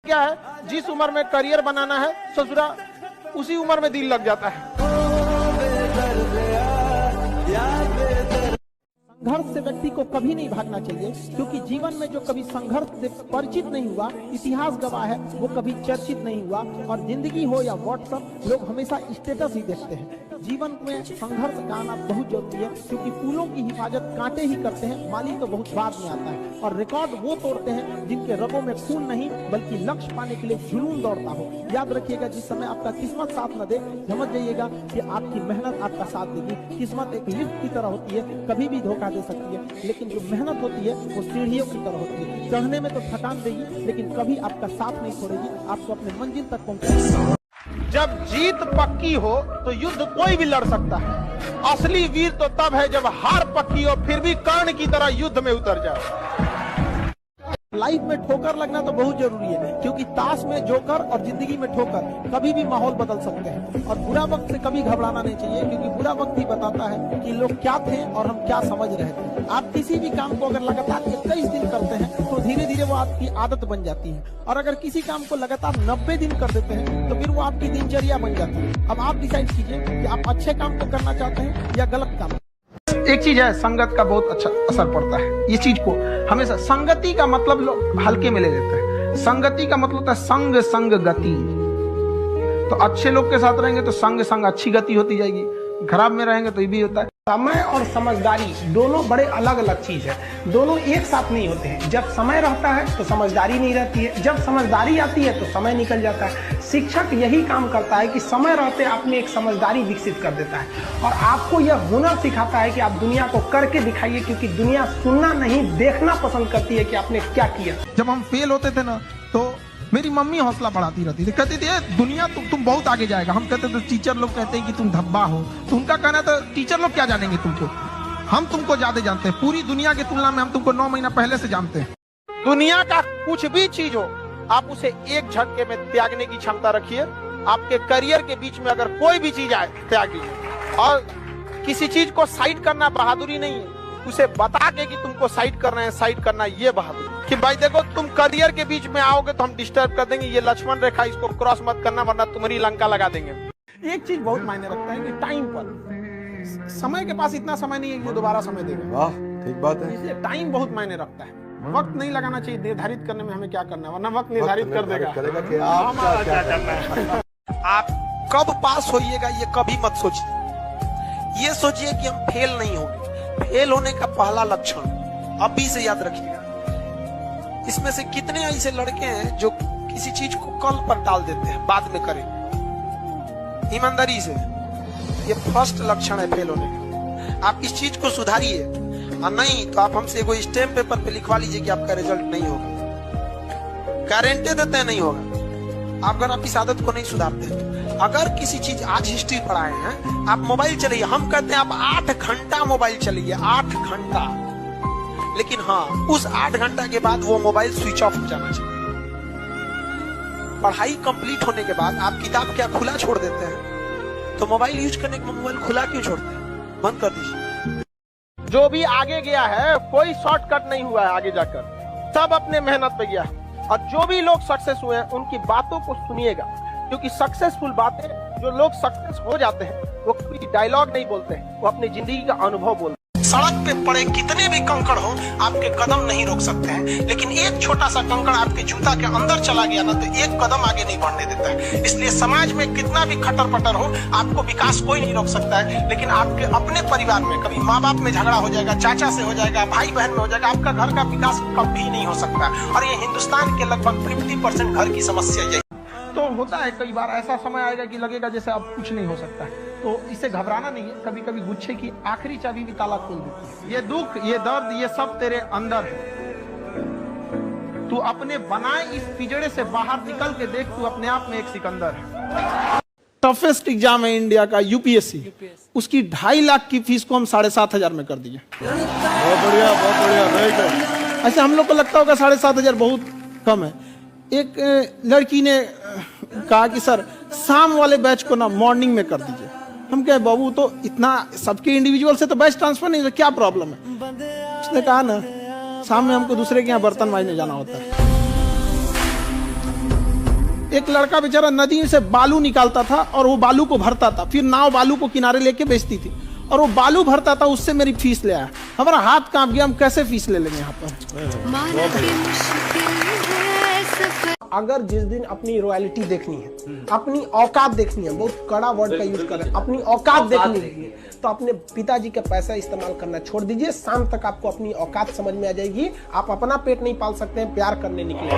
क्या है, जिस उम्र में करियर बनाना है ससुरा उसी उम्र में दिल लग जाता है। संघर्ष से व्यक्ति को कभी नहीं भागना चाहिए, क्योंकि जीवन में जो कभी संघर्ष से परिचित नहीं हुआ, इतिहास गवाह है, वो कभी चर्चित नहीं हुआ। और जिंदगी हो या व्हाट्सएप, लोग हमेशा स्टेटस ही देखते हैं। जीवन में संघर्ष का आना बहुत जरूरी है, क्योंकि फूलों की हिफाजत कांटे ही करते हैं, माली तो बहुत बाद में आता है। और रिकॉर्ड वो तोड़ते हैं जिनके रगों में खून नहीं बल्कि लक्ष्य पाने के लिए जुनून दौड़ता हो। याद रखिएगा, जिस समय आपका किस्मत साथ न दे, समझ जाइएगा कि आपकी मेहनत आपका साथ देगी। किस्मत एक लिफ्ट की तरह होती है, कभी भी धोखा दे सकती है, लेकिन जो मेहनत होती है वो सीढ़ियों की तरह होती है। चढ़ने में तो थकान देगी, लेकिन कभी आपका साथ नहीं छोड़ेगी, आपको अपने मंजिल तक पहुंचाएगी। जब जीत पक्की हो तो युद्ध कोई भी लड़ सकता है। असली वीर तो तब है जब हार पक्की हो फिर भी कर्ण की तरह युद्ध में उतर जाए। लाइफ में ठोकर लगना तो बहुत जरूरी है, क्योंकि ताश में जोकर और जिंदगी में ठोकर कभी भी माहौल बदल सकते हैं। और बुरा वक्त से कभी घबराना नहीं चाहिए, क्योंकि बुरा वक्त ही बताता है कि लोग क्या थे और हम क्या समझ रहे थे। आप किसी भी काम को अगर लगातार 21 दिन करते हैं तो धीरे धीरे वो आपकी आदत बन जाती है। और अगर किसी काम को लगातार 90 दिन कर देते हैं तो फिर वो आपकी दिनचर्या बन जाती है। अब आप डिसाइड कीजिए कि आप अच्छे काम को करना चाहते हैं या गलत काम। एक चीज है, संगत का बहुत अच्छा असर पड़ता है। ये चीज को हमेशा, संगति का मतलब लोग हल्के में ले लेते हैं। संगति का मतलब होता है संग संग गति। तो अच्छे लोग के साथ रहेंगे तो संग संग अच्छी गति होती जाएगी, खराब में रहेंगे तो ये भी होता है। समय और समझदारी दोनों बड़े अलग अलग चीज है, दोनों एक साथ नहीं होते हैं। जब समय रहता है तो समझदारी नहीं रहती है, जब समझदारी आती है तो समय निकल जाता है। शिक्षक यही काम करता है कि समय रहते आप में एक समझदारी विकसित कर देता है और आपको यह हुनर सिखाता है कि आप दुनिया को करके दिखाइए, क्योंकि दुनिया सुनना नहीं देखना पसंद करती है कि आपने क्या किया। जब हम फेल होते थे ना, तो मेरी मम्मी हौसला बढ़ाती रहती थी, कहती थी दुनिया तुम बहुत आगे जाएगा। हम कहते थे टीचर लोग कहते हैं कि तुम धब्बा हो, तो उनका कहना था टीचर लोग क्या जानेंगे तुमको, हम तुमको ज्यादा जानते हैं। पूरी दुनिया की तुलना में हम तुमको 9 महीना पहले से जानते हैं। दुनिया का कुछ भी चीज हो, आप उसे एक झटके में त्यागने की क्षमता रखिए। आपके करियर के बीच में अगर कोई भी चीज आए, त्याग दीजिए। और किसी चीज को साइड करना बहादुरी नहीं है, उसे बता के कि तुमको साइड करना है, साइड करना ये बहादुरी। कि भाई देखो, तुम करियर के बीच में आओगे तो हम डिस्टर्ब कर देंगे, ये लक्ष्मण रेखा, इसको क्रॉस मत करना वरना तुम्हारी लंका लगा देंगे। एक चीज बहुत मायने रखता है कि टाइम पर, समय के पास इतना समय नहीं है कि वो दोबारा समय देगा। वाह, ठीक बात है। इसलिए टाइम बहुत मायने रखता है। वक्त नहीं लगाना चाहिए निर्धारित करने में हमें क्या करना है, वरना वक्त निर्धारित कर देगा कि आप क्या करना है। आप कब पास होइएगा ये कभी मत सोचिए। ये सोचिए कि हम फेल नहीं होंगे। फेल होने का पहला लक्षण अभी से याद रखिएगा। इसमें से कितने ऐसे लड़के हैं जो किसी चीज को कल पर टाल देते हैं, बाद में करें। ईमानदारी से, ये फर्स्ट लक्षण है फेल होने का। आप इस चीज को सुधारिए, और नहीं तो आप हमसे कोई स्टैम्प पेपर पे लिखवा लीजिए कि आपका रिजल्ट नहीं होगा। गारंटी देते हैं नहीं होगा। अगर आप इस आदत को नहीं सुधारते हैं, अगर किसी चीज आज हिस्ट्री पढ़ाए हैं, आप मोबाइल चलाइए। हम कहते हैं आप 8 घंटा मोबाइल चलाइए, 8 घंटा। लेकिन हाँ, उस 8 घंटा के बाद वो मोबाइल स्विच ऑफ हो जाना चाहिए। पढ़ाई कंप्लीट होने के बाद आप किताब क्या खुला छोड़ देते हैं, तो मोबाइल यूज करने के मोबाइल खुला क्यों छोड़ते हैं? बंद कर दीजिए। जो भी आगे गया है, कोई शॉर्टकट नहीं हुआ है आगे जाकर, सब अपने मेहनत पे गया। और जो भी लोग सक्सेस हुए हैं उनकी बातों को सुनिएगा, क्योंकि सक्सेसफुल बातें, जो लोग सक्सेस हो जाते हैं वो कोई डायलॉग नहीं बोलते हैं, वो अपनी जिंदगी का अनुभव बोलते हैं। सड़क पे पड़े कितने भी कंकड़ हो, आपके कदम नहीं रोक सकते हैं, लेकिन एक छोटा सा कंकड़ आपके जूता के अंदर चला गया ना, तो एक कदम आगे नहीं बढ़ने देता है। इसलिए समाज में कितना भी खटर पटर हो, आपको विकास कोई नहीं रोक सकता है। लेकिन आपके अपने परिवार में कभी माँ बाप में झगड़ा हो जाएगा, चाचा से हो जाएगा, भाई बहन में हो जाएगा, आपका घर का विकास कभी नहीं हो सकता। और ये हिंदुस्तान के लगभग 50% घर की समस्या यही। तो होता है कई बार ऐसा समय आएगा कि लगेगा जैसे अब कुछ नहीं हो सकता है, तो इससे घबराना नहीं है। कभी कभी गुच्छे की आखिरी चाबी भी ताला खोल देती है। ये दुख, ये दर्द, ये सब तेरे अंदर है। तू अपने बनाए इस पिंजड़े से बाहर निकल के देख, तू अपने आप में एक सिकंदर है। टफेस्ट एग्जाम है इंडिया का, यूपीएससी। उसकी 2.5 लाख की फीस को हम 7,500 में कर दिए। बहुत बढ़िया, बहुत बढ़िया, वेरी गुड। ऐसे हम लोग को लगता होगा 7,500 बहुत कम है। एक लड़की ने कहा कि सर शाम वाले बैच को ना मॉर्निंग में कर दीजिए। हम कहे बाबू, तो इतना सबके इंडिविजुअल से तो बैच ट्रांसफर नहीं, तो क्या प्रॉब्लम है? उसने कहा ना, शाम में हमको दूसरे के यहाँ बर्तन मांजने जाना होता है। एक लड़का बेचारा नदी से बालू निकालता था और वो बालू को भरता था, फिर नाव बालू को किनारे लेके बेचती थी और वो बालू भरता था, उससे मेरी फीस ले आया। हमारा हाथ कांप गया, हम कैसे फीस ले लेंगे यहाँ पर। अगर जिस दिन अपनी रॉयल्टी देखनी है, अपनी औकात देखनी है, बहुत कड़ा वर्ड का यूज कर रहे हैं, अपनी औकात देखनी है, तो अपने पिताजी का पैसा इस्तेमाल करना छोड़ दीजिए। शाम तक आपको अपनी औकात समझ में आ जाएगी। आप अपना पेट नहीं पाल सकते हैं, प्यार करने निकले।